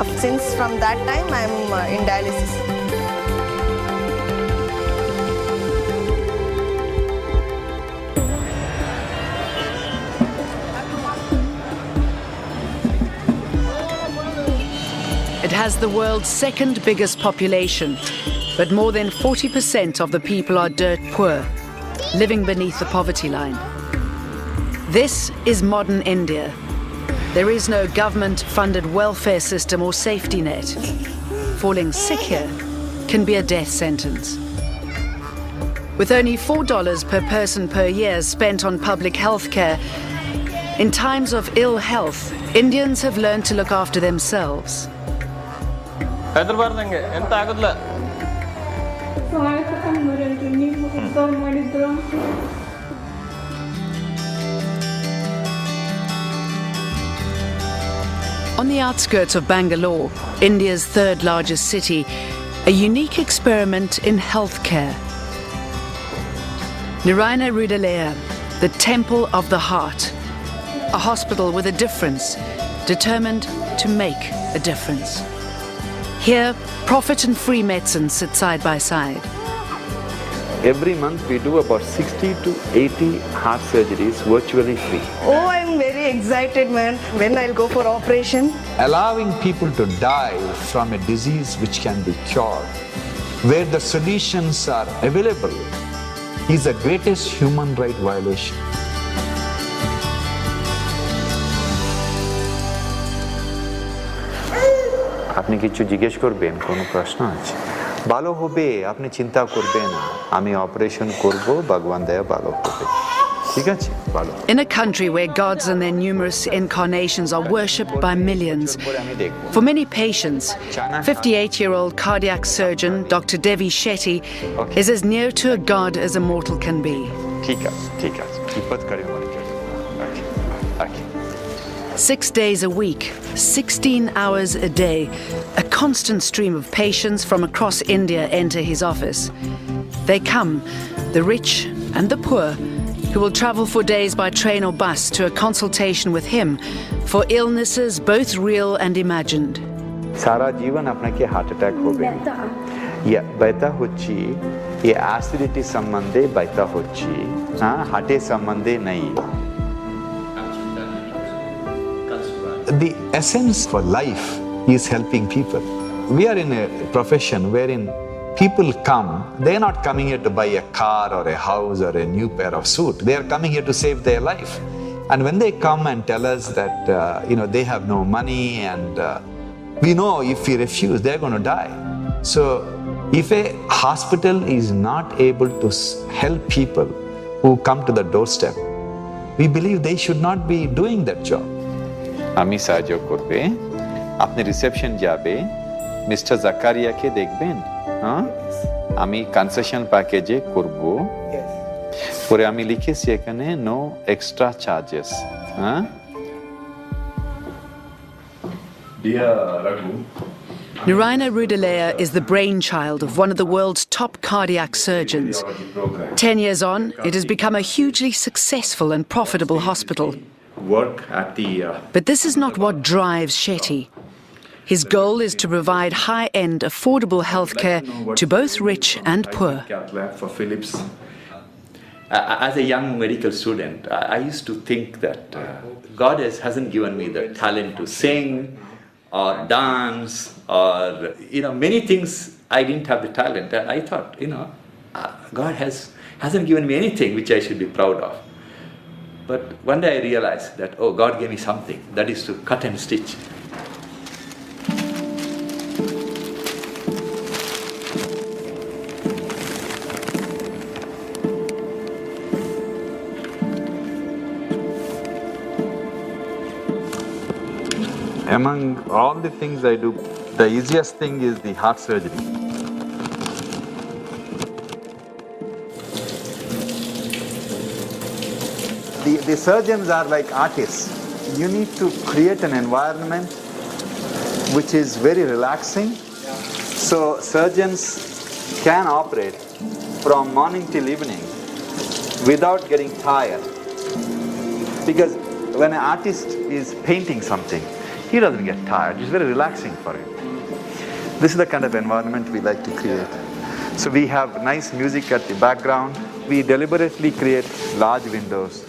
Since from that time I am in dialysis. It has the world's second biggest population, but more than 40% of the people are dirt poor, living beneath the poverty line. This is modern India. There is no government-funded welfare system or safety net. Falling sick here can be a death sentence. With only $4 per person per year spent on public health care, in times of ill health, Indians have learned to look after themselves. On the outskirts of Bangalore, India's third largest city, a unique experiment in healthcare. Narayana Health, the Temple of the Heart, a hospital with a difference, determined to make a difference. Here, profit and free medicine sit side by side. Every month we do about 60 to 80 heart surgeries virtually free. Oh, I'm very excited, man, when I'll go for operation. Allowing people to die from a disease which can be cured, where the solutions are available, is the greatest human right violation. আপনি কিছু জিজ্ঞেস করবেন কোনো প্রশ্ন আছে ভালো হবে আপনি চিন্তা করবেন না আমি অপারেশন করব ভগবান দয়া ভালো হবে ঠিক আছে ভালো In a country where gods and their numerous incarnations are worshipped by millions, for many patients, 58-year-old cardiac surgeon Dr. Devi Shetty is as near to a god as a mortal can be. ঠিক আছে বিপদ করে মনে করি ওকে 6 days a week, 16 hours a day, a constant stream of patients from across India enter his office. They come, the rich and the poor, who will travel for days by train or bus to a consultation with him for illnesses both real and imagined. সারা জীবন আপনাকে heart attack হবে ইয়া ব্যথা হচ্ছে এই acidity সম্বন্ধে ব্যথা হচ্ছে হ্যাঁ হার্টের সম্বন্ধে নেই The essence for life is helping people. We are in a profession wherein people come, they're not coming here to buy a car or a house or a new pair of suit. They are coming here to save their life. And when they come and tell us that, they have no money and we know if we refuse, they're going to die. So if a hospital is not able to help people who come to the doorstep, we believe they should not be doing that job. আমি সাহায্য করবে আপনি reception যাবে mister জাকারিয়াকে দেখবেন হ্যাঁ আমি concession প্যাকেজে করব পরে আমি লিখেছি এখানে নো এক্সট্রা চার্জেস হ্যাঁ dear Raghu Narayana Health is the brainchild of one of the world's top cardiac surgeons. 10 years on, it has become a hugely successful and profitable hospital. Work at the But this is not what drives Shetty. His goal is to provide high-end, affordable healthcare to both rich and poor. for Philips. As a young medical student, I used to think that God hasn't given me the talent to sing or dance or many things. I didn't have the talent. I thought God hasn't given me anything which I should be proud of. But one day I realized that, God gave me something, that is to cut and stitch. Among all the things I do, the easiest thing is the heart surgery. The surgeons are like artists. You need to create an environment which is very relaxing. So surgeons can operate from morning till evening without getting tired. Because when an artist is painting something, he doesn't get tired. It's very relaxing for him. This is the kind of environment we like to create. So we have nice music at the background. We deliberately create large windows.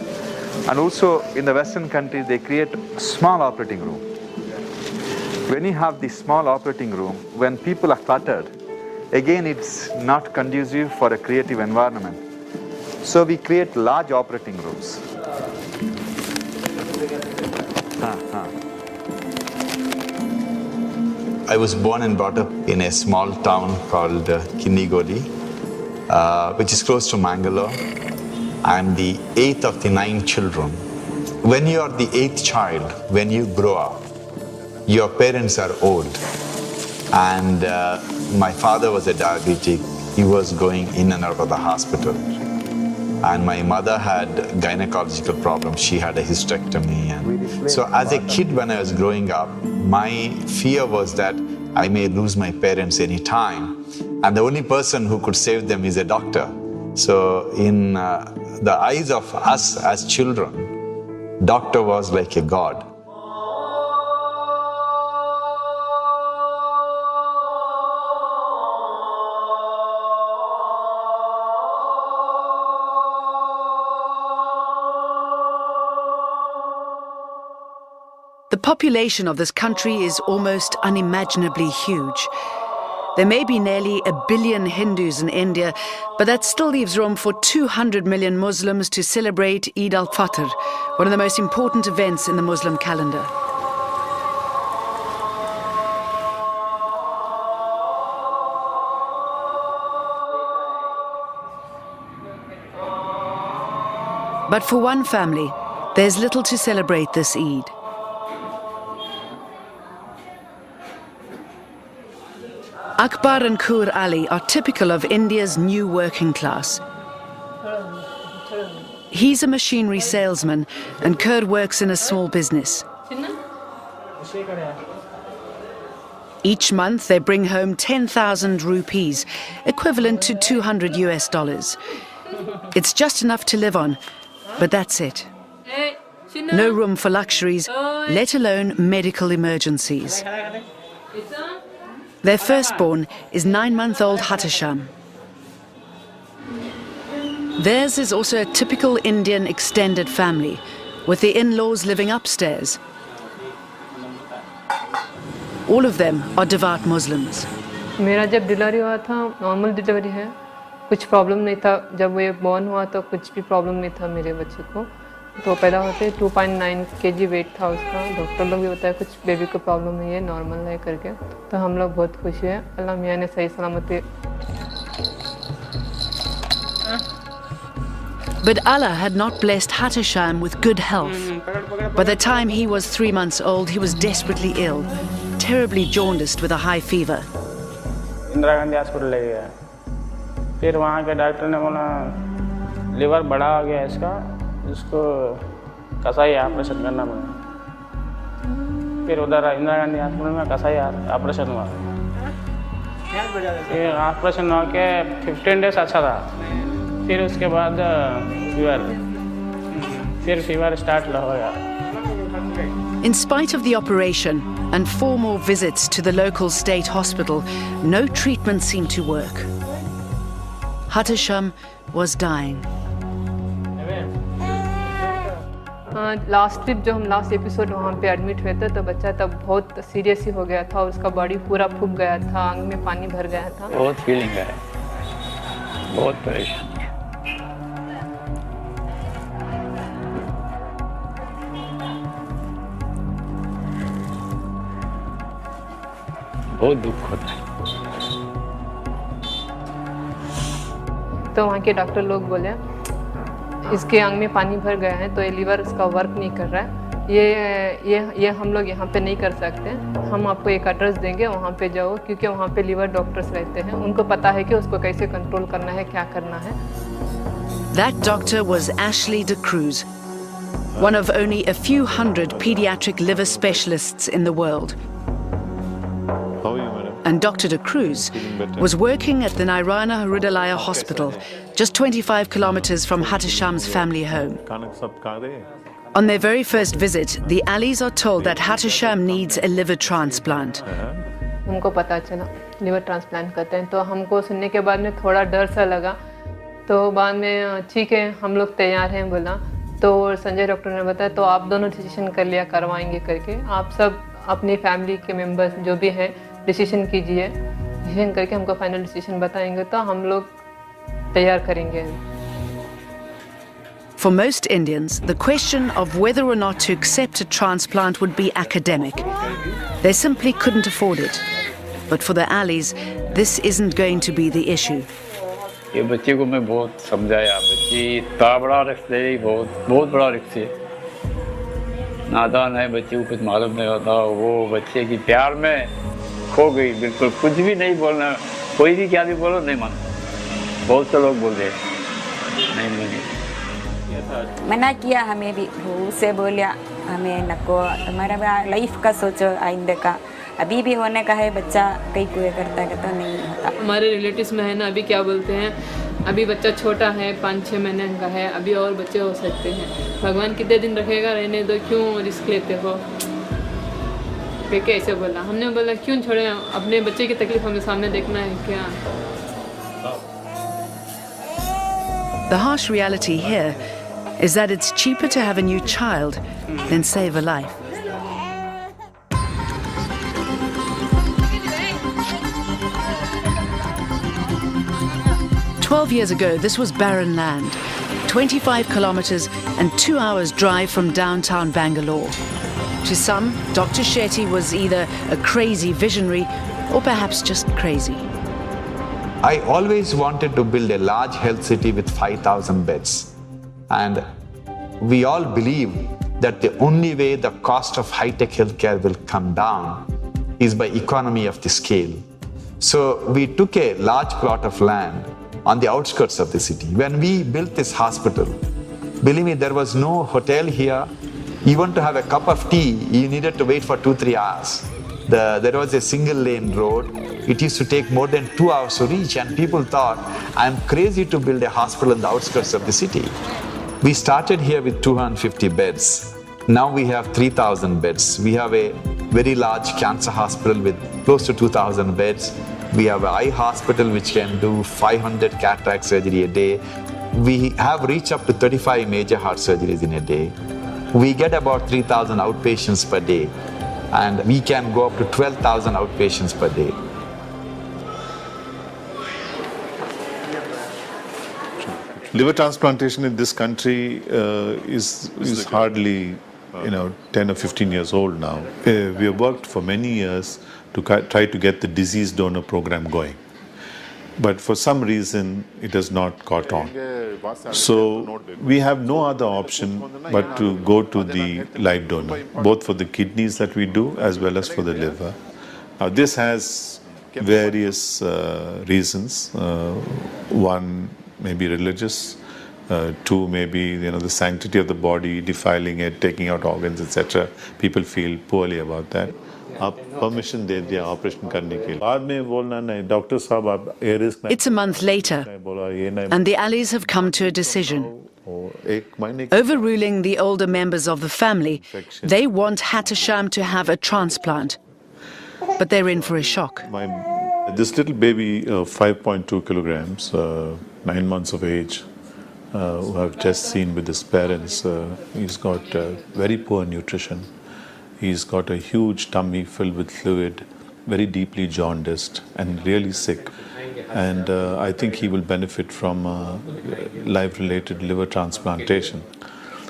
And also in the Western countries, they create a small operating room. When you have this small operating room, when people are cluttered, again, it's not conducive for a creative environment. So we create large operating rooms. I was born and brought up in a small town called Kinnigoli, which is close to Bangalore. I'm the 8th of the 9 children. When you are the 8th child, when you grow up, your parents are old. And my father was a diabetic. He was going in and out of the hospital. And my mother had gynecological problems. She had a hysterectomy. And so as a kid, when I was growing up, my fear was that I may lose my parents any time. And the only person who could save them is a doctor. So in the eyes of us as children, doctor was like a god. The population of this country is almost unimaginably huge. There may be nearly 1 billion Hindus in India, but that still leaves room for 200 million Muslims to celebrate Eid al-Fitr, one of the most important events in the Muslim calendar. But for one family, there's little to celebrate this Eid. Akbar and Kur Ali are typical of India's new working class. He's a machinery salesman and Kur works in a small business. Each month they bring home 10,000 rupees, equivalent to $200 US. It's just enough to live on, but that's it. No room for luxuries, let alone medical emergencies. Their firstborn is 9-month-old Hatasham. Theirs is also a typical Indian extended family, with the in-laws living upstairs. All of them are devout Muslims. मेरा जब delivery हुआ था normal delivery है कुछ problem नहीं था जब वो बॉर्न हुआ तो कुछ भी प्रॉब्लम नहीं था मेरे बच्चे को तो पैदा होते 2.9 kg वेट था उसका डॉक्टर लोग भी बताया कुछ बेबी को प्रॉब्लम नहीं है नॉर्मल है करके तो हम लोग बहुत खुश हैं अल्लाह मियां ने सही सलामती. But Allah had not blessed Hatasham with good health. By the time he was 3 months old, he was desperately ill, terribly jaundiced with a high fever. Indira Gandhi hospital ले गया फिर वहाँ के डॉक्टर ने बोला लिवर बड़ा हो गया इसका इसको कसाई ऑपरेशन करना पड़ा फिर उधर इंदिरा गांधी हॉस्पिटल में कसाई ऑपरेशन हुआ फिर ऑपरेशन हो के 15 डेज अच्छा था फिर उसके बाद फीवर स्टार्ट हो गया. In spite of the operation and 4 more visits to the local state hospital, no treatment seemed to work. Hatasham was dying. Last trip जो हम लास्ट एपिसोड वहाँ पे एडमिट हुए थे तो बच्चा तब बहुत सीरियस ही हो गया था उसका बॉडी पूरा फूक गया था आंख में पानी भर गया था. बहुत फीलिंग है बहुत परेशान बहुत दुख होता है. तो वहाँ के डॉक्टर लोग बोले इसके आंख में पानी भर गया है तो ये लीवर इसका वर्क नहीं कर रहा है ये हम लोग यहाँ पे नहीं कर सकते हम आपको एक एड्रेस देंगे वहाँ पे जाओ क्योंकि वहाँ पे लीवर डॉक्टर्स रहते हैं उनको पता है कि उसको कैसे कंट्रोल करना है क्या करना है. That doctor was Ashley de Cruz, one of only a few hundred pediatric liver specialists in the world. And Dr. de Cruz was working at the Narayana Health Hospital, just 25 kilometers from Hatasham's family home. On their very first visit, the Alis are told that Hatasham needs a liver transplant. हमको पता चला liver transplant करते हैं, तो हमको सुनने के बाद में थोड़ा डर सा लगा। तो बाद में ठीक है, हम लोग तैयार हैं बोला। तो संजय डॉक्टर ने बताया तो आप दोनों डिसीजन कर लिया, करवाएंगे करके। आप सब अपनी फैमिली के मेंबर्स जो भी हैं डिसीजन कीजिए, डिसीजन करके हमको फाइनल डिसीजन बताएंगे तो हम लोग तैयार करेंगे। For most Indians, the question of whether or not to accept a transplant would be academic. They simply couldn't afford it. But for the Alis, this isn't going to be the issue. ये बच्चे को मैं बहुत समझाया, बच्ची इतना बड़ा risk ले रही, बहुत बड़ा रिस्क है। नादान है, बच्चे को कुछ मालूम नहीं होता, वो बच्चे की प्यार में खो गई, बिल्कुल कुछ भी नहीं बोलना, कोई भी क्या भी बोलो नहीं मानता। बहुत से लोग बोल रहे नहीं माने। मना किया हमें भी, उसे बोलिया हमें नको, तुम्हारा लाइफ का सोचो आइंदे का, अभी भी होने का है बच्चा, कई कुएं करता है तो नहीं होता। हमारे रिलेटिव्स में है ना, अभी क्या बोलते हैं, अभी बच्चा छोटा है, 5-6 महीने का है, अभी और बच्चे हो सकते हैं, भगवान कितने दिन रखेगा, रहने दो, क्यों रिस्क लेते हो। कैसे बोला, हमने बोला क्यों छोड़े, अपने बच्चे की तकलीफ हमें सामने देखना है क्या। The harsh reality here is that it's cheaper to have a new child than save a life. "12 years ago, this was barren land, 25 kilometers and 2 hours drive from downtown Bangalore. To some, Dr. Shetty was either a crazy visionary or perhaps just crazy. I always wanted to build a large health city with 5,000 beds. And we all believe that the only way the cost of high-tech healthcare will come down is by economy of the scale. So we took a large plot of land on the outskirts of the city. When we built this hospital, believe me, there was no hotel here. Even to have a cup of tea, you needed to wait for 2-3 hours. There was a single lane road. It used to take more than 2 hours to reach, and people thought, I'm crazy to build a hospital in the outskirts of the city. We started here with 250 beds. Now we have 3,000 beds. We have a very large cancer hospital with close to 2,000 beds. We have an eye hospital which can do 500 cataract surgery a day. We have reached up to 35 major heart surgeries in a day. We get about 3,000 outpatients per day, and we can go up to 12,000 outpatients per day. Liver transplantation in this country is hardly 10 or 15 years old now. We have worked for many years to try to get the disease donor program going, but for some reason it has not caught on. So we have no other option but to go to the live donor, both for the kidneys that we do as well as for the liver. Now this has various reasons. One may be religious, two may be the sanctity of the body, defiling it, taking out organs, etc. People feel poorly about that. आप permission दे दिया operation करने के लिए, बाद में बोलना नहीं doctor साहब आप ए risk. It's a month later, and the Alis have come to a decision. Overruling the older members of the family, they want Hatasham to have a transplant. But they're in for a shock. This little baby, 5.2 kilograms, 9 months of age, who I've just seen with his parents, he's got very poor nutrition. He's got a huge tummy filled with fluid, very deeply jaundiced and really sick. And I think he will benefit from life-related liver transplantation.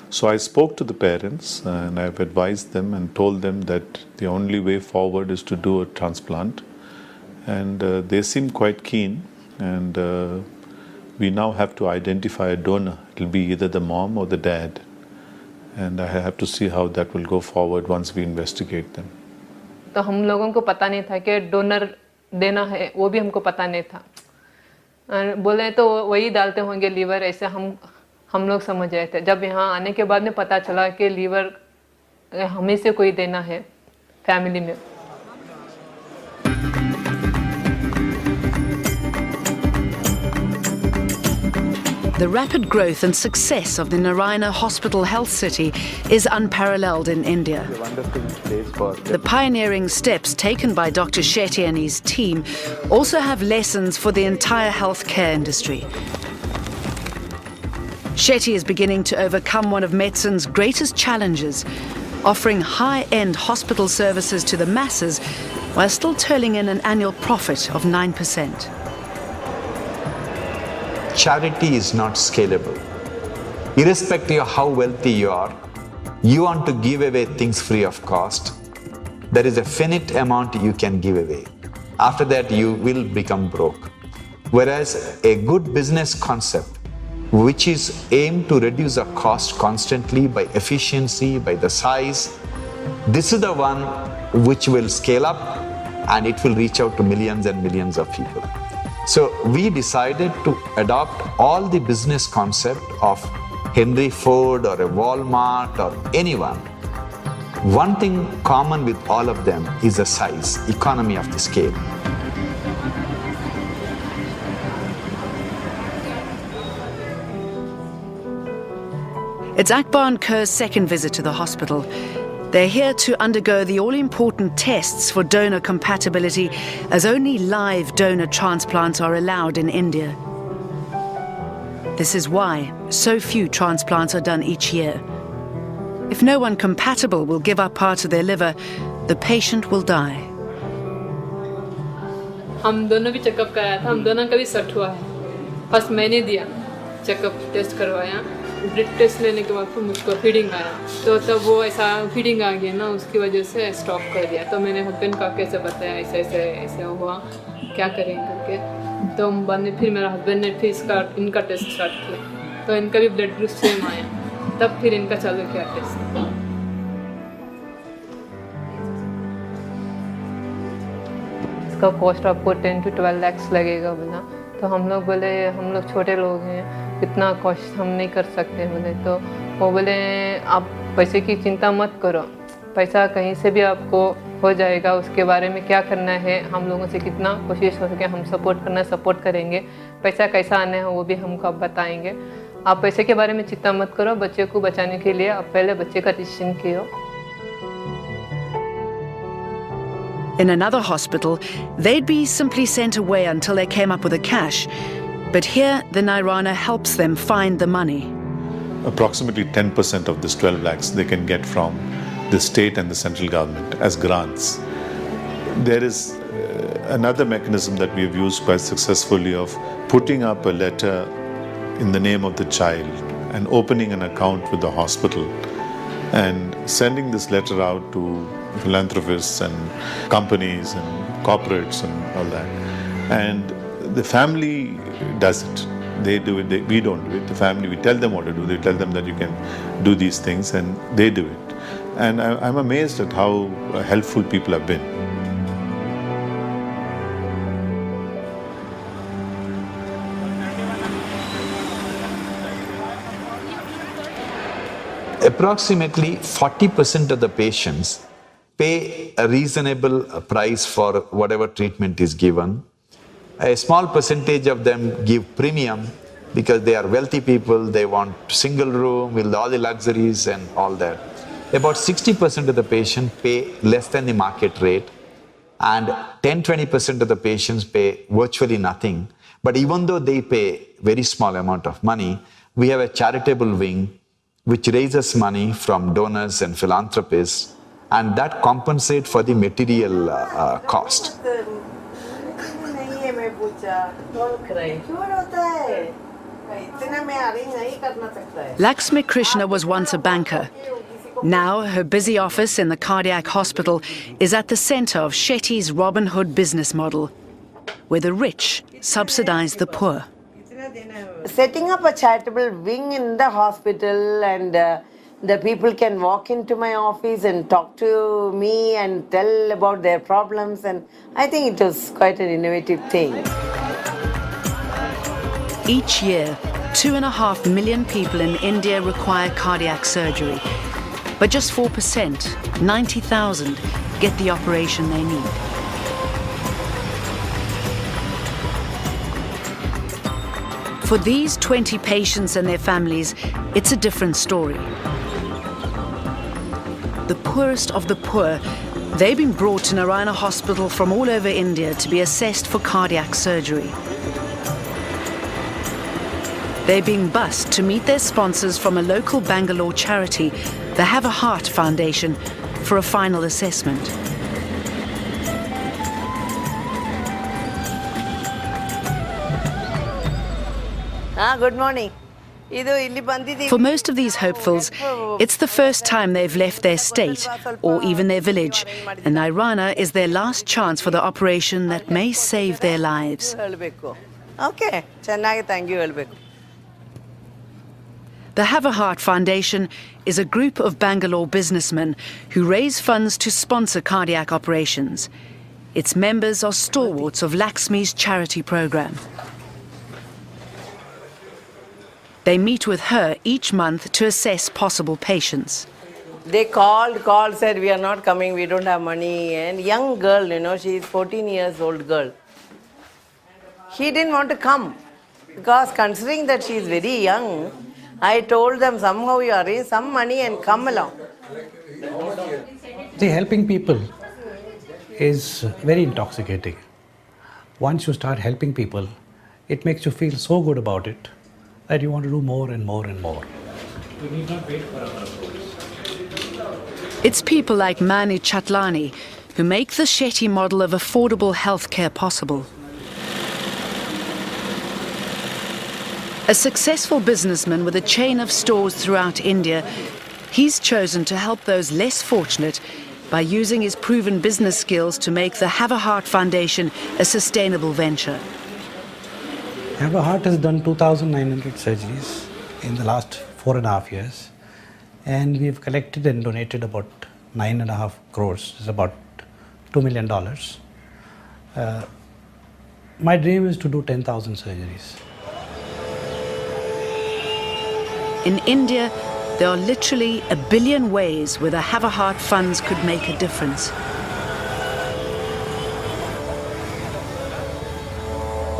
So I spoke to the parents and I've advised them and told them that the only way forward is to do a transplant. And they seem quite keen, and we now have to identify a donor. It will be either the mom or the dad. And I have to see how that will go forward once we investigate them. तो हम लोगों को पता नहीं था कि donor देना है, वो भी हमको पता नहीं था। बोले तो वही डालते होंगे लीवर, ऐसे हम लोग समझ रहे थे। जब यहाँ आने के बाद में पता चला कि लीवर हमें से कोई देना है फैमिली में। The rapid growth and success of the Narayana Health City is unparalleled in India. The pioneering steps taken by Dr. Shetty and his team also have lessons for the entire healthcare industry. Shetty is beginning to overcome one of medicine's greatest challenges, offering high-end hospital services to the masses while still turning in an annual profit of 9%. Charity is not scalable. Irrespective of how wealthy you are, you want to give away things free of cost. There is a finite amount you can give away. After that, you will become broke. Whereas a good business concept, which is aimed to reduce the cost constantly by efficiency, by the size, this is the one which will scale up and it will reach out to millions and millions of people. So we decided to adopt all the business concept of Henry Ford or a Walmart or anyone. One thing common with all of them is the size, economy of the scale. It's Akbar and Kerr's second visit to the hospital. They're here to undergo the all-important tests for donor compatibility, as only live donor transplants are allowed in India. This is why so few transplants are done each year. If no one compatible will give up part of their liver, the patient will die. हम दोनों भी checkup कराया था, हम दोनों का भी set हुआ है। फर्स्ट मैंने दिया, चेकअप टेस्ट करवाया, ब्लड टेस्ट लेने के बाद फिर मुझको फीडिंग आया, तो तब वो ऐसा फीडिंग आ गया ना, उसकी वजह से स्टॉप कर दिया। तो मैंने हस्बैंड का कैसे बताया ऐसे हुआ, क्या करेंगे करके। तो बाद में फिर मेरा हस्बैंड ने फिर इनका टेस्ट स्टार्ट किया, तो इनका भी ब्लड ग्रुप सेम आया, तब फिर इनका चालू किया टेस्ट। इसका कॉस्ट आपको 10 to 12 lakhs लगेगा बोला। तो हम लोग बोले हम लोग छोटे लोग हैं, इतना कॉस्ट हम नहीं कर सकते बोले। तो वो बोले आप पैसे की चिंता मत करो, पैसा कहीं से भी आपको हो जाएगा, उसके बारे में क्या करना है हम लोगों से कितना कोशिश हो सके हम सपोर्ट करेंगे, पैसा कैसा आना है वो भी हमको आप बताएंगे। आप पैसे के बारे में चिंता मत करो, बच्चे को बचाने के लिए आप पहले बच्चे का डिसीजन किया। In another hospital, they'd be simply sent away until they came up with the cash. But here, the Narayana helps them find the money. Approximately 10% of this 12 lakhs they can get from the state and the central government as grants. There is another mechanism that we have used quite successfully of putting up a letter in the name of the child and opening an account with the hospital and sending this letter out to philanthropists and companies and corporates and all that. And the family does it. They do it. We don't do it. The family, we tell them what to do. We tell them that you can do these things and they do it. And I'm amazed at how helpful people have been. Approximately 40% of the patients pay a reasonable price for whatever treatment is given. A small percentage of them give premium because they are wealthy people, they want single room with all the luxuries and all that. About 60% of the patients pay less than the market rate, and 10-20% of the patients pay virtually nothing. But even though they pay very small amount of money, we have a charitable wing which raises money from donors and philanthropists, and that compensates for the material cost. Lakshmi Krishna was once a banker. Now her busy office in the cardiac hospital is at the center of Shetty's Robin Hood business model, where the rich subsidize the poor. Setting up a charitable wing in the hospital, and the people can walk into my office and talk to me and tell about their problems, and I think it was quite an innovative thing. Each year, 2.5 million people in India require cardiac surgery, but just 4%, 90,000, get the operation they need. For these 20 patients and their families, it's a different story. The poorest of the poor, they've been brought to Narayana Hospital from all over India to be assessed for cardiac surgery. They're being bused to meet their sponsors from a local Bangalore charity, the Have a Heart Foundation, for a final assessment. Good morning. For most of these hopefuls, it's the first time they've left their state or even their village, and Narayana is their last chance for the operation that may save their lives. Okay, thank you. The Have a Heart Foundation is a group of Bangalore businessmen who raise funds to sponsor cardiac operations. Its members are stalwarts of Lakshmi's charity program. They meet with her each month to assess possible patients. They called, said we are not coming, we don't have money. And young girl, she is 14 years old girl. He didn't want to come because considering that she is very young, I told them somehow you arrange some money and come along. See, helping people is very intoxicating. Once you start helping people, it makes you feel so good about it that you want to do more and more and more. You need not wait for our approach. It's people like Mani Chatlani who make the Shetty model of affordable healthcare possible. A successful businessman with a chain of stores throughout India, he's chosen to help those less fortunate by using his proven business skills to make the Have a Heart Foundation a sustainable venture. Have a Heart has done 2,900 surgeries in the last 4.5 years, and we have collected and donated about 9.5 crores. It's about $2 million. My dream is to do 10,000 surgeries. In India, there are literally 1 billion ways where the Have a Heart funds could make a difference.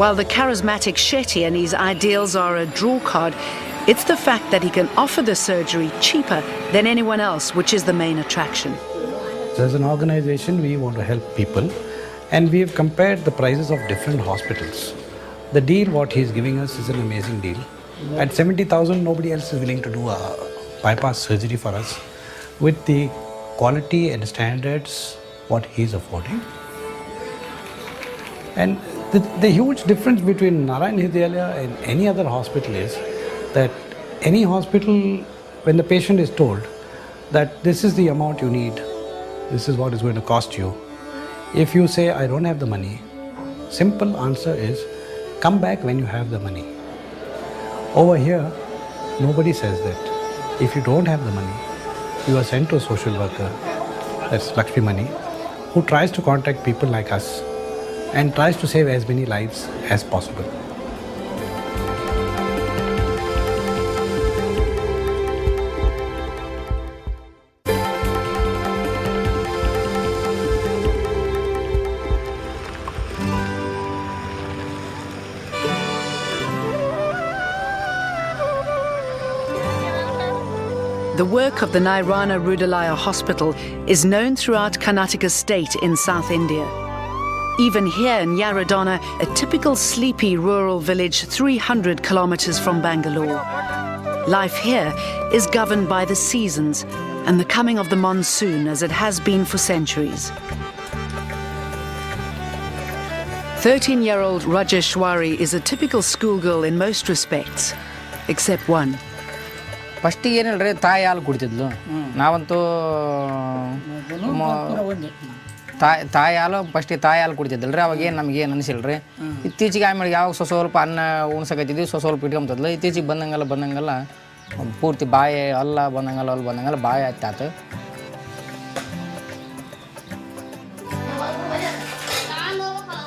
While the charismatic Shetty and his ideals are a draw card, it's the fact that he can offer the surgery cheaper than anyone else which is the main attraction. As an organization, we want to help people, and we have compared the prices of different hospitals. The deal what he is giving us is an amazing deal. At 70,000, nobody else is willing to do a bypass surgery for us with the quality and standards what he is affording. And the huge difference between Narayana Health and any other hospital is that any hospital, when the patient is told that this is the amount you need, this is what is going to cost you, if you say, I don't have the money, simple answer is, come back when you have the money. Over here, nobody says that. If you don't have the money, you are sent to a social worker, that's Lakshmi Mani, who tries to contact people like us and tries to save as many lives as possible. The work of the Narayana Rudalaya Hospital is known throughout Karnataka state in South India. Even here in Yaradona, a typical sleepy rural village 300 kilometers from Bangalore. Life here is governed by the seasons and the coming of the monsoon as it has been for centuries. 13-year-old Rajeshwari is a typical schoolgirl in most respects, except one. First ಏನಿಲ್ಲ ರೀ ತಾಯಿ ಹಾಲು ಕುಡಿತಿದ್ಲು ನಾವಂತೂ ತಾಯಿ ಹಾಲು ಫಸ್ಟಿಗೆ ತಾಯಿ ಹಾಲು ಕುಡಿತಿದ್ದಲ್ಲ ರೀ ಅವಾಗೇನು ನಮಗೇನು ಅನಿಸಿಲ್ಲ ರೀ ಇತ್ತೀಚೆಗೆ ಆಮೇಲೆ ಯಾವಾಗ ಸ್ವಲ್ಪ ಅನ್ನ ಉಣ್ಸಕತ್ತಿದ್ವಿ ಸ್ವಲ್ಪ ಇಟ್ಕೊಂಬತ್ತದ್ಲು ಇತ್ತೀಚೆಗೆ ಬಂದಂಗೆಲ್ಲ ಪೂರ್ತಿ ಬಾಯಿ ಅಲ್ಲ ಬಂದಂಗೆಲ್ಲ ಬಾಯಿ ಆಯ್ತಾತು.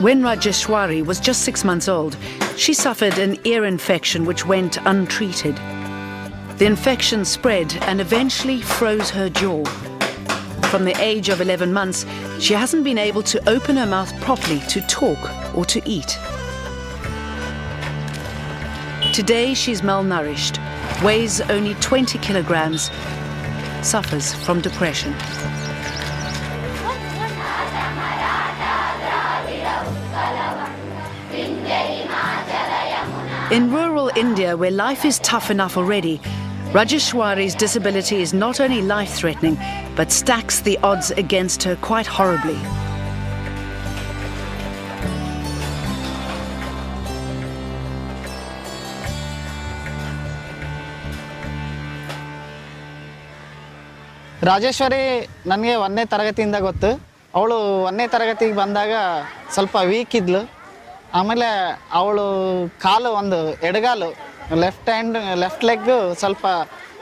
When Rajeshwari was just 6 months old, she suffered an ear infection which went untreated. The infection spread and eventually froze her jaw. From the age of 11 months, she hasn't been able to open her mouth properly to talk or to eat. Today she's malnourished, weighs only 20 kilograms, suffers from depression. In rural India, where life is tough enough already, Rajeshwari's disability is not only life-threatening, but stacks the odds against her quite horribly. Rajeshwari ನನಗೆ 1ನೇ ತರಗತಿಯಿಂದ ಗೊತ್ತು. ಅವಳು 1ನೇ ತರಗತಿಗೆ ಬಂದಾಗ ಸ್ವಲ್ಪ weak ಇದ್ಲು. ಆಮೇಲೆ ಅವಳು ಕಾಲು ಒಂದು ಎಡಗಾಲು ಲೆಫ್ಟ್ ಲೆಗ್ ಸ್ವಲ್ಪ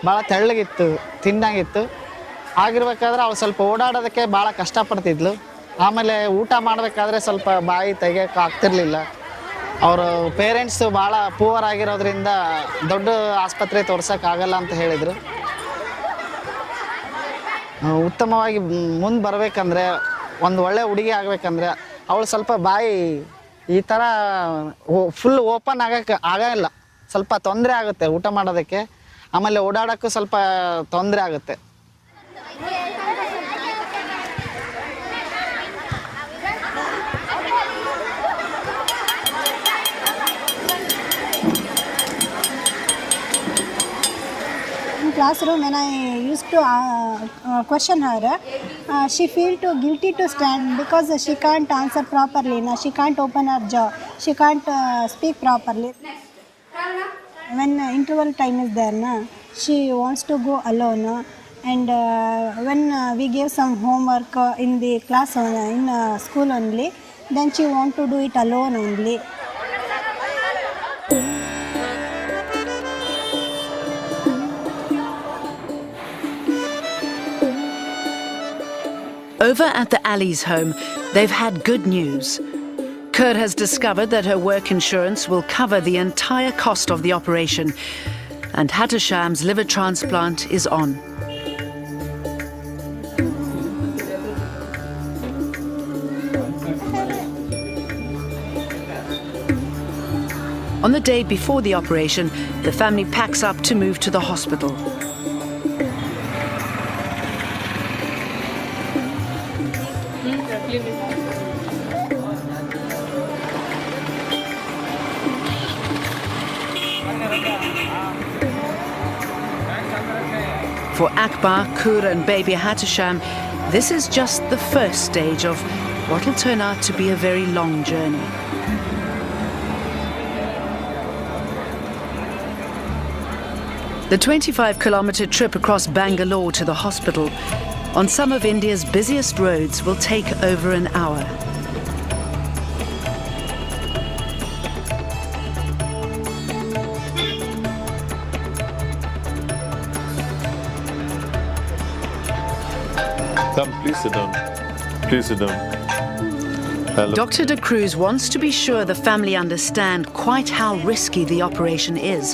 ಭಾಳ ತೆಳ್ಳಗಿತ್ತು, ತಿನ್ನಾಗಿತ್ತು. ಆಗಿರ್ಬೇಕಾದ್ರೆ ಅವಳು ಸ್ವಲ್ಪ ಓಡಾಡೋದಕ್ಕೆ ಭಾಳ ಕಷ್ಟಪಡ್ತಿದ್ಲು. ಆಮೇಲೆ ಊಟ ಮಾಡಬೇಕಾದ್ರೆ ಸ್ವಲ್ಪ ಬಾಯಿ ತೆಗಿಯೋಕೆ ಆಗ್ತಿರ್ಲಿಲ್ಲ. ಅವರು ಪೇರೆಂಟ್ಸು ಭಾಳ ಪೂವರ್ ಆಗಿರೋದ್ರಿಂದ ದೊಡ್ಡ ಆಸ್ಪತ್ರೆ ತೋರ್ಸೋಕ್ಕಾಗಲ್ಲ ಅಂತ ಹೇಳಿದರು. ಉತ್ತಮವಾಗಿ ಮುಂದೆ ಬರಬೇಕಂದ್ರೆ, ಒಂದು ಒಳ್ಳೆ ಹುಡುಗಿ ಆಗಬೇಕಂದ್ರೆ ಅವಳು ಸ್ವಲ್ಪ ಬಾಯಿ ಈ ಥರ ಫುಲ್ ಓಪನ್ ಆಗಲ್ಲ, ಸ್ವಲ್ಪ ತೊಂದರೆ ಆಗುತ್ತೆ ಊಟ ಮಾಡೋದಕ್ಕೆ. ಆಮೇಲೆ ಓಡಾಡೋಕ್ಕೂ ಸ್ವಲ್ಪ ತೊಂದರೆ ಆಗುತ್ತೆ. Classroom, when I used to question her, she feel too guilty to stand because she can't answer properly. She can't open her jaw. She can't speak properly. When interval time is there, she wants to go alone. And when we give some homework in the class, in school only, then she want to do it alone only. Over at the Ali's home, they've had good news. Kerr has discovered that her work insurance will cover the entire cost of the operation, and Hattersham's liver transplant is on. On the day before the operation, the family packs up to move to the hospital. For Akbar, Kur and baby Hattersham, this is just the first stage of what will turn out to be a very long journey. The 25-kilometre trip across Bangalore to the hospital on some of India's busiest roads will take over an hour. Come, please sit down. Please sit down. Hello. Dr. De Cruz wants to be sure the family understand quite how risky the operation is,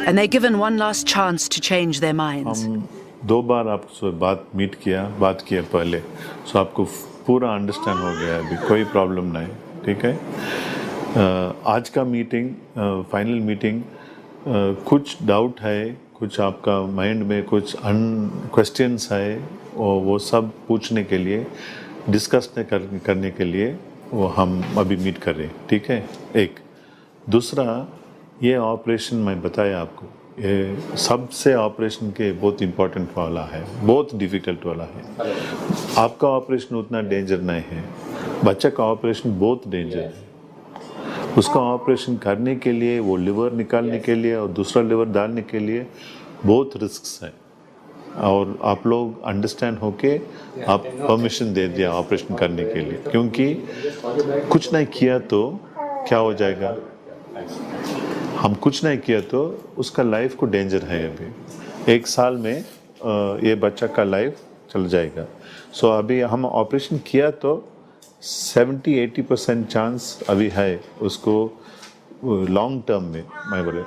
and they're given one last chance to change their minds. हम 2 बार आपसे बात किया पहले, सो आपको पूरा understand हो गया अभी, कोई प्रॉब्लम नहीं, ठीक है. आज का मीटिंग, फाइनल मीटिंग, कुछ डाउट है, कुछ आपका माइंड में कुछ क्वेश्चंस है, और वो सब पूछने के लिए, डिस्कस करने के लिए वो हम अभी मीट कर रहे हैं, ठीक है. एक दूसरा, ये ऑपरेशन मैं बताया आपको, ये सबसे ऑपरेशन के बहुत इम्पोर्टेंट वाला है, बहुत डिफ़िकल्ट वाला है. आपका ऑपरेशन उतना डेंजर नहीं है, बच्चा का ऑपरेशन बहुत डेंजर है. उसका ऑपरेशन करने के लिए, वो लिवर निकालने के लिए और दूसरा लिवर डालने के लिए बहुत रिस्क्स है, और आप लोग अंडरस्टैंड होके आप परमिशन दे दिया ऑपरेशन करने के लिए, क्योंकि कुछ नहीं किया तो क्या हो जाएगा. हम कुछ नहीं किया तो उसका लाइफ को डेंजर है. अभी 1 साल में ये बच्चा का लाइफ चल जाएगा. सो अभी हम ऑपरेशन किया तो 70-80% चांस अभी है उसको. लॉन्ग टर्म में, मैं बोले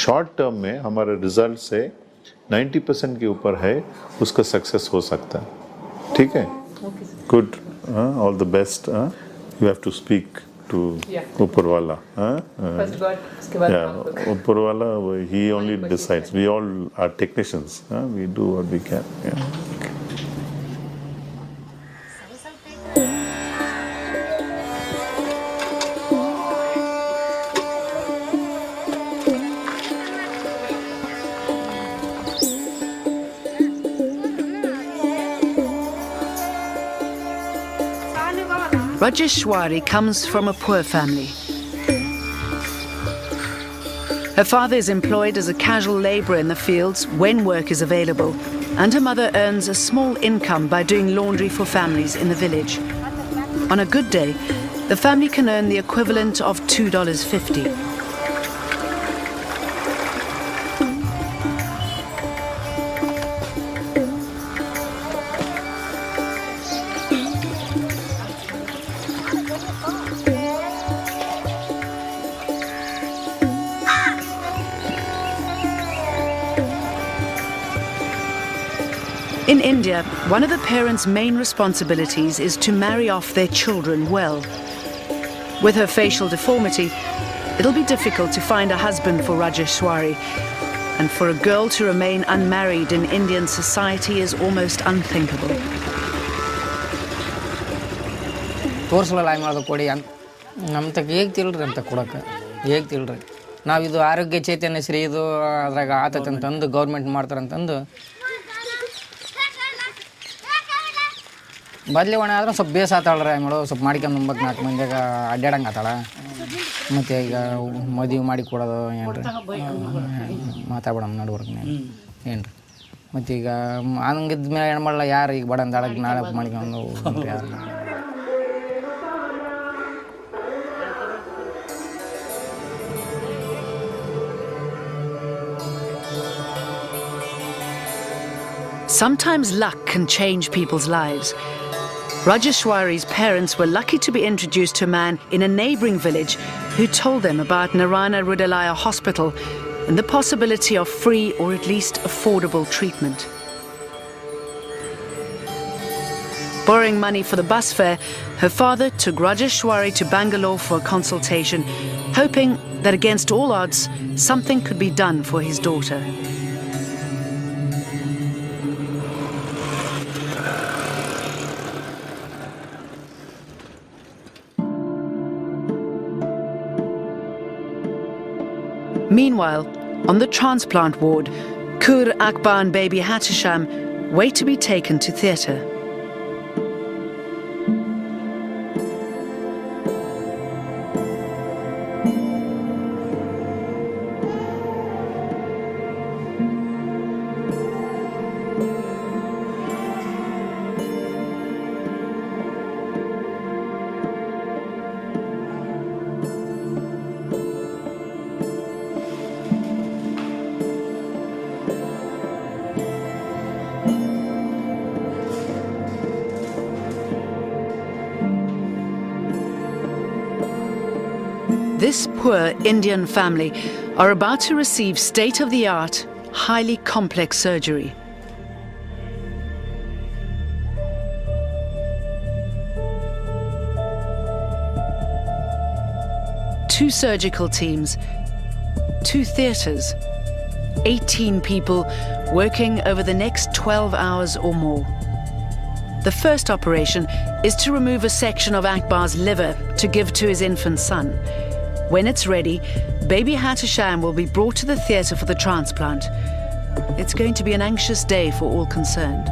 शॉर्ट टर्म में हमारे रिजल्ट से 90% के ऊपर है, उसका सक्सेस हो सकता है, ठीक है. Good, all the best. You have to speak to Yeah. Upurwala. Huh? First God, uske baad Yeah, aap look. Upurwala, he only decides. We all are technicians. We do what we can. Yeah. Rajeshwari comes from a poor family. Her father is employed as a casual labourer in the fields when work is available, and her mother earns a small income by doing laundry for families in the village. On a good day, the family can earn the equivalent of $2.50. In India, one of the parents' main responsibilities is to marry off their children well. With her facial deformity, it'll be difficult to find a husband for Rajeshwari, and for a girl to remain unmarried in Indian society is almost unthinkable. ತೋರಿಸಲ್ಲ ಮಾಡೋದು ಕೊಡಿ ನಮ್ಮ ತಗ ಹೇಗೆ ತಿಳ್ರಿ ಅಂತ ಕೊಡೋಕೆ ಹೇಗೆ ತಿಳ್ರಿ ನಾವು ಇದು ಆರೋಗ್ಯ ಚೈತನ್ಯ ಶ್ರೀ ಇದು ಅದ್ರಾಗ ಆತೈತೆ ಅಂತಂದು ಗೌರ್ಮೆಂಟ್ ಮಾಡ್ತಾರಂತಂದು ಬದಲಿ ಒಣ ಆದ್ರೆ ಸ್ವಲ್ಪ ಬೇಸ್ ಆತಾಳ್ರಿ ಮಾಡೋ ಸ್ವಲ್ಪ ಮಾಡ್ಕೊಂಡು 4 ಮಂದಿಯಾಗ ಅಡ್ಡಾಡಂಗೆ ಆತಾಳ ಮತ್ತು ಈಗ ಮದುವೆ ಮಾಡಿ ಕೊಡೋದು ಏನ್ರಿ ಮಾತಾಡ್ಬೇಡ ನಡುವರ್ಗ ಏನ್ರಿ ಮತ್ತು ಈಗ ಹಂಗಿದ್ದ ಮೇಲೆ ಹೆಣ್ಮಳ್ಳ ಯಾರು ಈಗ ಬಡಂದ ಆಡಕ್ಕೆ ನಾಳೆ ಮಾಡ್ಕೊಂಡು ಯಾರು Sometimes luck can change people's lives. Rajeshwari's parents were lucky to be introduced to a man in a neighbouring village who told them about Narayana Health Hospital and the possibility of free or at least affordable treatment. Borrowing money for the bus fare, her father took Rajeshwari to Bangalore for a consultation, hoping that against all odds, something could be done for his daughter. Meanwhile, on the transplant ward, Kur Akbar and baby Hatisham wait to be taken to theatre. This poor Indian family are about to receive state-of-the-art, highly complex surgery. Two surgical teams, 2 theatres, 18 people working over the next 12 hours or more. The first operation is to remove a section of Akbar's liver to give to his infant son. When it's ready, baby Hatisham will be brought to the theatre for the transplant. It's going to be an anxious day for all concerned.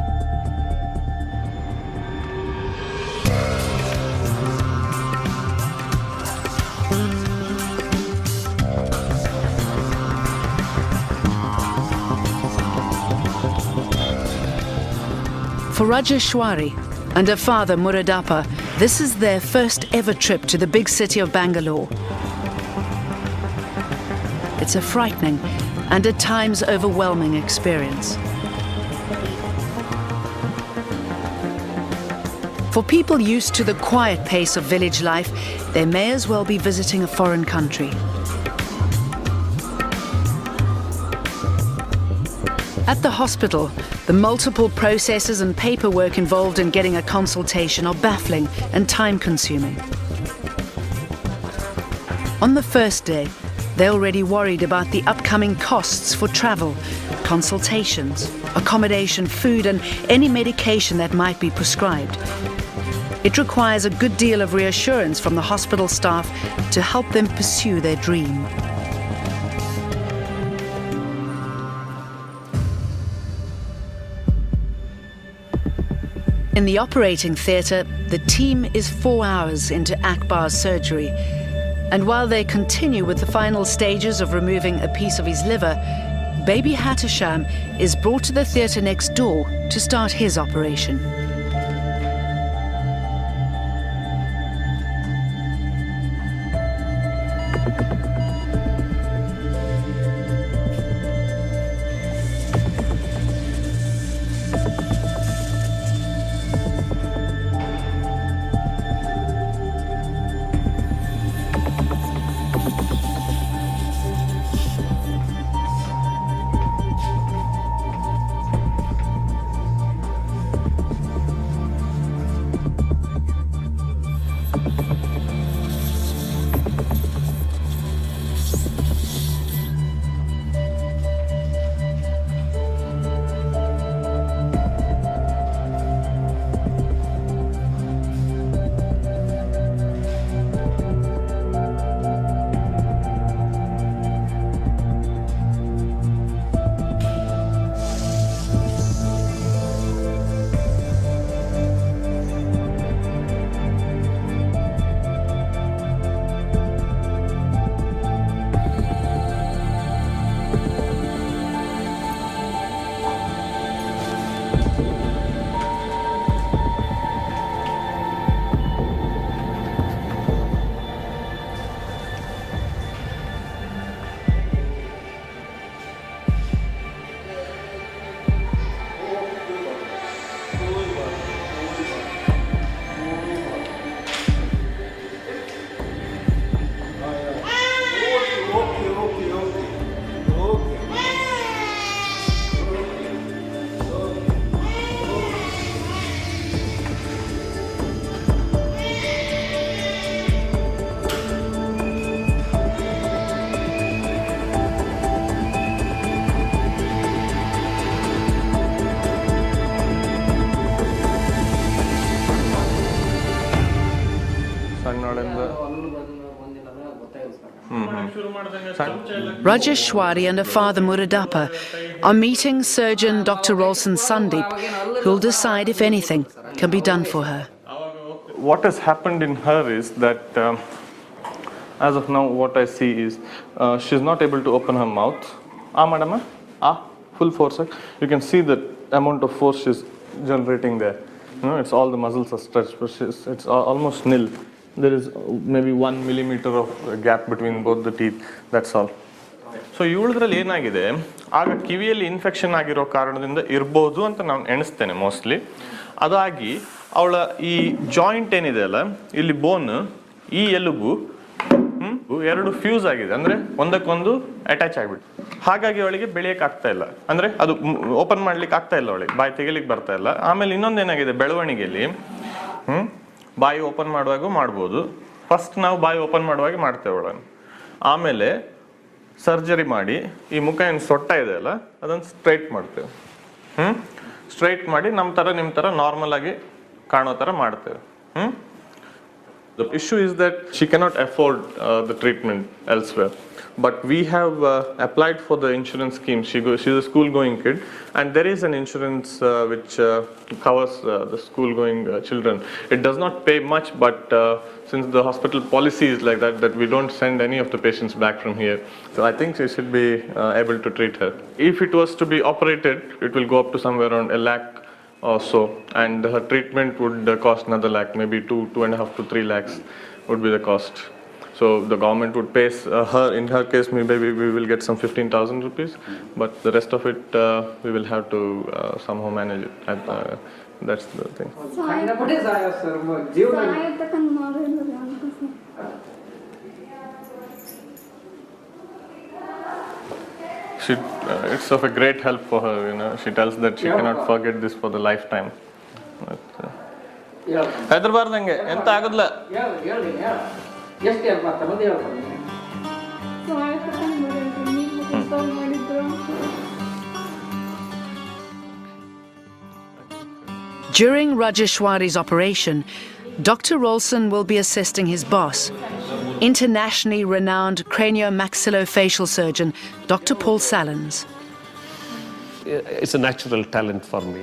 For Rajeshwari and her father Muradappa, this is their first ever trip to the big city of Bangalore. It's a frightening and at times overwhelming experience. For people used to the quiet pace of village life, they may as well be visiting a foreign country. At the hospital, the multiple processes and paperwork involved in getting a consultation are baffling and time-consuming. On the first day, they're already worried about the upcoming costs for travel, consultations, accommodation, food, and any medication that might be prescribed. It requires a good deal of reassurance from the hospital staff to help them pursue their dream. In the operating theatre, the team is 4 hours into Akbar's surgery. And while they continue with the final stages of removing a piece of his liver, baby Hatisham is brought to the theatre next door to start his operation. Rajeshwari and her father Muradappa are meeting surgeon Dr. Rolson Sandeep, who'll decide if anything can be done for her. What has happened in her is that, as of now, what I see is she's not able to open her mouth. Madam, full force. You can see the amount of force she's generating there. You know, it's all the muscles are stretched, but it's almost nil. There is maybe 1 millimeter of gap between both the teeth. That's all. So ಇವಳದ್ರಲ್ಲಿ ಏನಾಗಿದೆ, ಆಗ ಕಿವಿಯಲ್ಲಿ infection ಆಗಿರೋ ಕಾರಣದಿಂದ ಇರ್ಬೋದು ಅಂತ ನಾನು ಎಣಿಸ್ತೇನೆ mostly. ಅದಾಗಿ ಅವಳ ಈ ಜಾಯಿಂಟ್ ಏನಿದೆ ಅಲ್ಲ, ಇಲ್ಲಿ ಬೋನ್, ಈ ಎಲುಬು ಎರಡು ಫ್ಯೂಸ್ ಆಗಿದೆ, ಅಂದ್ರೆ ಒಂದಕ್ಕೊಂದು ಅಟ್ಯಾಚ್ ಆಗ್ಬಿಟ್ಟು. ಹಾಗಾಗಿ ಅವಳಿಗೆ ಬೆಳೆಯಕ್ಕೆ ಆಗ್ತಾ ಇಲ್ಲ, ಅಂದ್ರೆ ಅದು ಓಪನ್ ಮಾಡ್ಲಿಕ್ಕೆ ಆಗ್ತಾ ಇಲ್ಲ, ಅವಳಿಗೆ ಬಾಯಿ ತೆಗಿಲಿಕ್ಕೆ ಬರ್ತಾ ಇಲ್ಲ. ಆಮೇಲೆ ಇನ್ನೊಂದೇನಾಗಿದೆ ಬೆಳವಣಿಗೆಯಲ್ಲಿ, ಬಾಯಿ ಓಪನ್ ಮಾಡುವಾಗ ಮಾಡ್ಬೋದು. ಫಸ್ಟ್ ನಾವು ಬಾಯಿ ಓಪನ್ ಮಾಡುವಾಗ ಮಾಡ್ತೇವೆ ಅವಳನ್ನು. ಆಮೇಲೆ ಸರ್ಜರಿ ಮಾಡಿ ಈ ಮುಖ ಏನು ಸೊಟ್ಟ ಇದೆ ಅಲ್ಲ ಅದನ್ನು ಸ್ಟ್ರೈಟ್ ಮಾಡ್ತೇವೆ. ಸ್ಟ್ರೈಟ್ ಮಾಡಿ ನಮ್ಮ ಥರ ನಿಮ್ಮ ಥರ ನಾರ್ಮಲ್ ಆಗಿ ಕಾಣೋ ಥರ ಮಾಡ್ತೇವೆ. The issue is that she cannot afford the treatment elsewhere. But we have applied for the insurance scheme. She's a school-going kid, and there is an insurance which covers the school-going children. It does not pay much, but since the hospital policy is like that we don't send any of the patients back from here. So I think she should be able to treat her. If it was to be operated, it will go up to somewhere around 1 lakh or so, and her treatment would cost another lakh, maybe 2.5 to 3 lakhs would be the cost. So the government would pay her, in her case maybe we will get some 15,000 rupees, but the rest of it we will have to somehow manage it. That's the thing. It's of a great help for her, you know. She tells that she cannot forget this for the lifetime. Hyderabad enge enta agadla. During Rajeshwari's operation, Dr. Rolson will be assisting his boss, internationally renowned craniomaxillofacial surgeon, Dr. Paul Salins. It's a natural talent for me.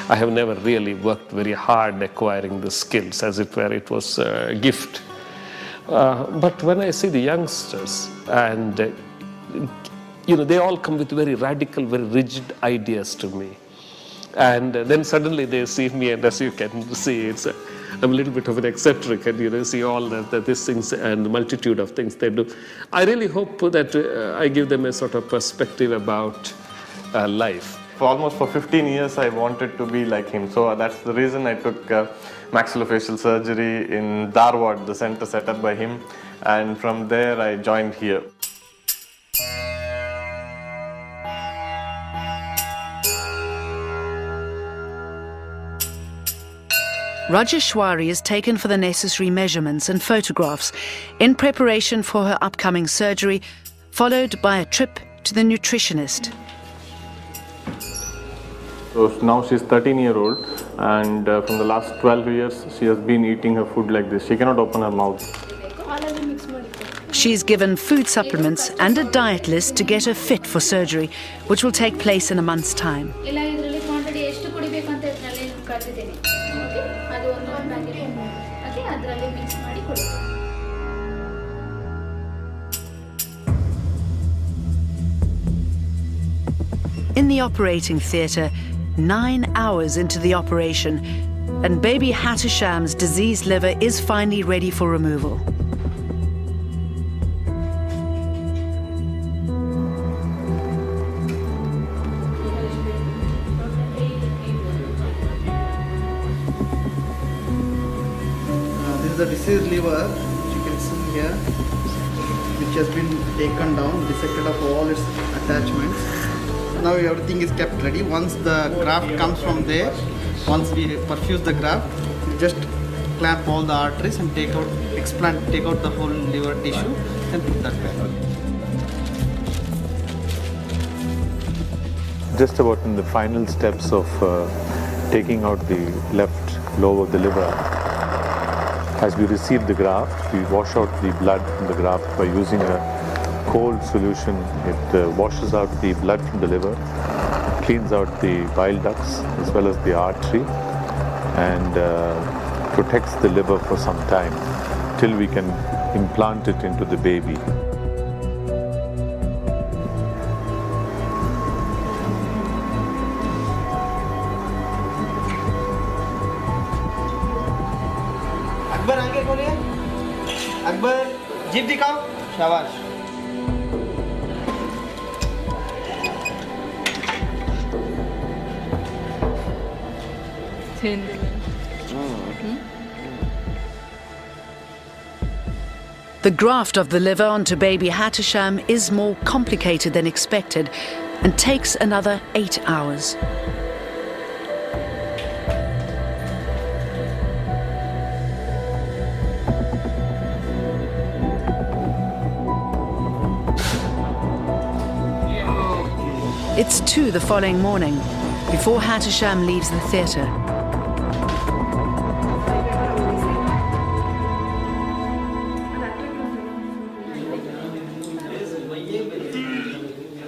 I have never really worked very hard acquiring the skills as if it was a gift. But when I see the youngsters and they all come with very radical, very rigid ideas to me. And then suddenly they see me, and as you can see, I'm a little bit of an eccentric, and see all these things and the multitude of things they do. I really hope that I give them a sort of perspective about life. For 15 years, I wanted to be like him. So that's the reason I took maxillofacial surgery in Dharwad, the center set up by him. And from there, I joined here. Rajeshwari is taken for the necessary measurements and photographs in preparation for her upcoming surgery, followed by a trip to the nutritionist. So now she's 13-year-old, and from the last 12 years, she has been eating her food like this. She cannot open her mouth. She's given food supplements and a diet list to get her fit for surgery, which will take place in a month's time. In the operating theatre, 9 hours into the operation, and baby Hattusham's diseased liver is finally ready for removal. This is the diseased liver, which you can see here, which has been taken down, dissected of all its attachments. Now everything is kept ready. Once the graft comes from there, once we perfuse the graft, we just clamp all the arteries and take out the whole liver tissue and put that back. Just about in the final steps of taking out the left lobe of the liver. As we receive the graft, we wash out the blood from the graft by using a cold solution. It washes out the blood from the liver, cleans out the bile ducts as well as the artery, and protects the liver for some time till we can implant it into the baby. Akbar, आगे खोलिए. Akbar, जीभ दिखाओ. शाबाश. The graft of the liver onto baby Hattusham is more complicated than expected and takes another 8 hours. It's 2 the following morning, before Hattusham leaves the theatre.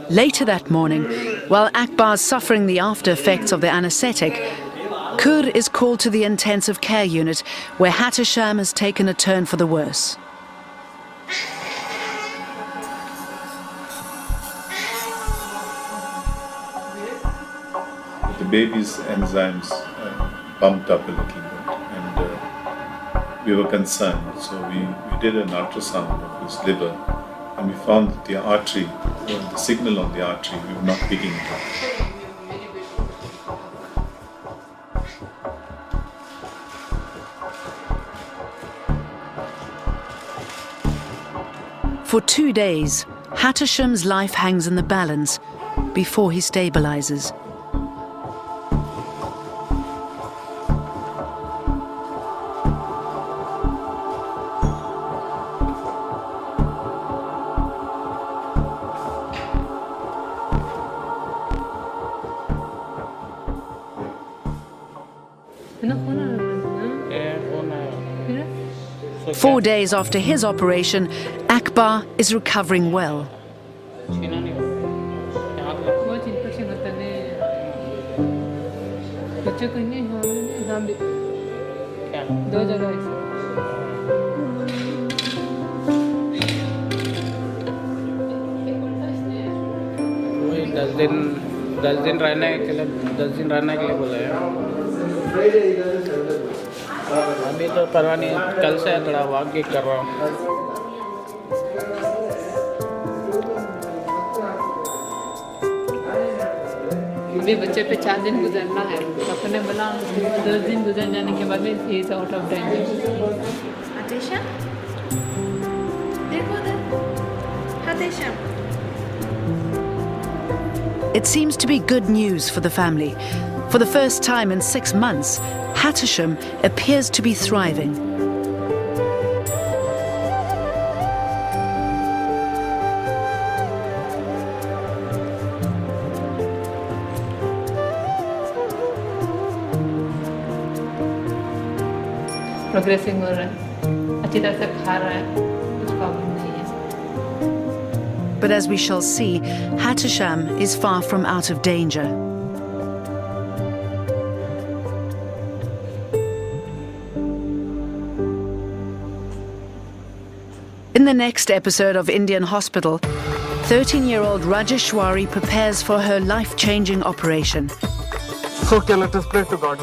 Later that morning, while Akbar's suffering the after effects of the anaesthetic, Kur is called to the intensive care unit, where Hattusham has taken a turn for the worse. The baby's enzymes bumped up a little bit, and we were concerned. So we did an ultrasound of his liver, and we found that the artery, the signal on the artery, we were not picking it up. For 2 days, Hattusham's life hangs in the balance before he stabilizes. 4 days after his operation, Akbar is recovering well. दस दिन रहने के लिए बोले हैं। अभी तो परवाह नहीं, कल से थोड़ा वॉक भी कर रहा हूँ। अभी बच्चे पे 4 दिन गुजरना है, डॉक्टर ने बोला 10 दिन गुजर जाने के बाद he is out of danger. Hatesha? देखो उधर, Hatesha. It seems to be good news for the family. For the first time in 6 months, Hattersham appears to be thriving. Progressing हो रहा है, अच्छी तरह से खा रहा है, कुछ प्रॉब्लम नहीं है। But as we shall see, Hattersham is far from out of danger. In the next episode of Indian Hospital, 13-year-old Rajeshwari prepares for her life-changing operation. Okay, let us pray to God.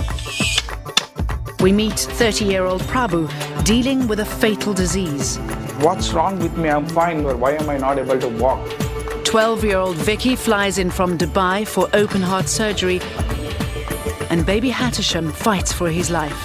We meet 30-year-old Prabhu dealing with a fatal disease. What's wrong with me? I'm fine, but why am I not able to walk? 12-year-old Vicky flies in from Dubai for open-heart surgery, and baby Hattersham fights for his life.